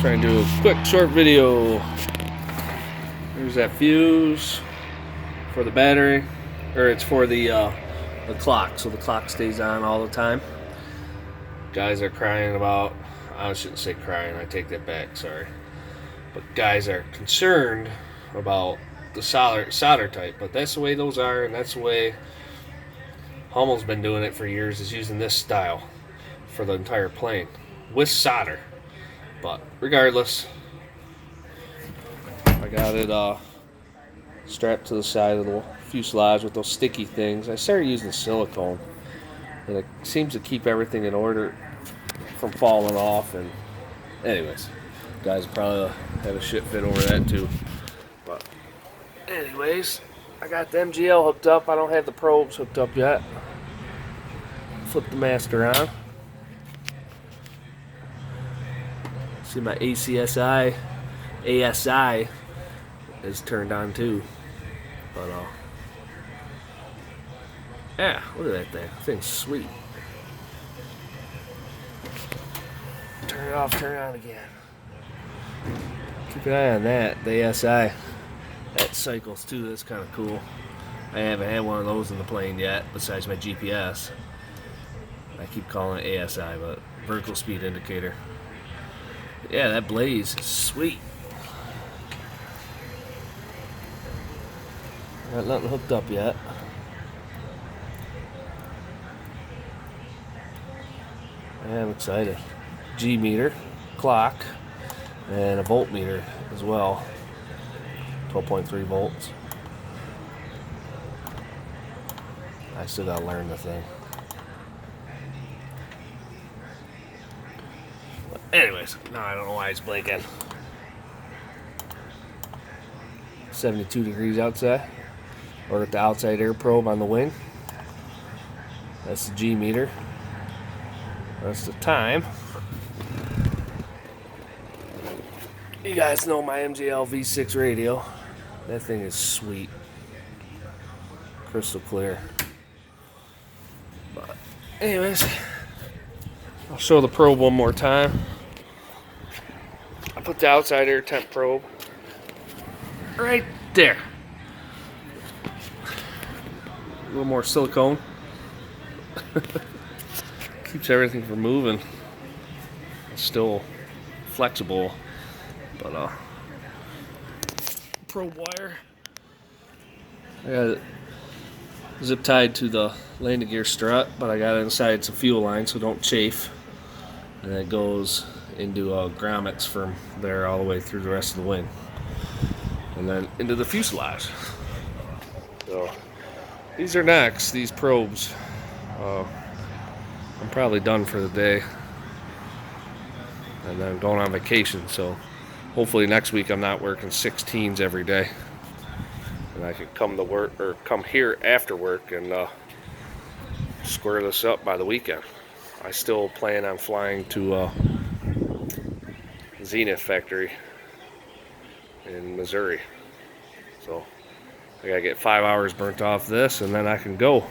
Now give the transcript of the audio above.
Try and do a quick short video. There's that fuse for the battery, or it's for the clock, so the clock stays on all the time. Guys are crying about, I shouldn't say crying, I take that back, sorry. But guys are concerned about the solder type, but that's the way those are, and that's the way Hummel's been doing it for years, is using this style for the entire plane with solder. But regardless, I got it strapped to the side of the fuselage with those sticky things. I started using silicone, and it seems to keep everything in order from falling off. And anyways, guys probably have a shit fit over that too. But anyways, I got the MGL hooked up. I don't have the probes hooked up yet. Flip the master on. See, my ASI is turned on too. But yeah, look at that thing. That thing's sweet. Turn it off, turn it on again. Keep an eye on that. The ASI, that cycles too. That's kind of cool. I haven't had one of those in the plane yet, besides my GPS. I keep calling it ASI, but vertical speed indicator. Yeah, that blaze is sweet. Got nothing hooked up yet. I'm excited. G meter, clock, and a voltmeter as well. 12.3 volts. I still gotta learn the thing. But anyways, no, I don't know why it's blinking. 72 degrees outside. Or at the outside air probe on the wing. That's the G meter. That's the time. You guys know my MGL V6 radio. That thing is sweet. Crystal clear. But anyways, I'll show the probe one more time. I put the outside air temp probe right there. A little more silicone. Keeps everything from moving. It's still flexible, but probe wire. I got it zip tied to the landing gear strut, but I got it inside some fuel line so don't chafe. And it goes into grommets from there all the way through the rest of the wing, and then into the fuselage. So these are next, these probes. I'm probably done for the day, and then going on vacation, so hopefully next week I'm not working 16s every day, and I can come to work, or come here after work, and square this up by the weekend. I still plan on flying to Zenith factory in Missouri, so I gotta get 5 hours burnt off this, and then I can go.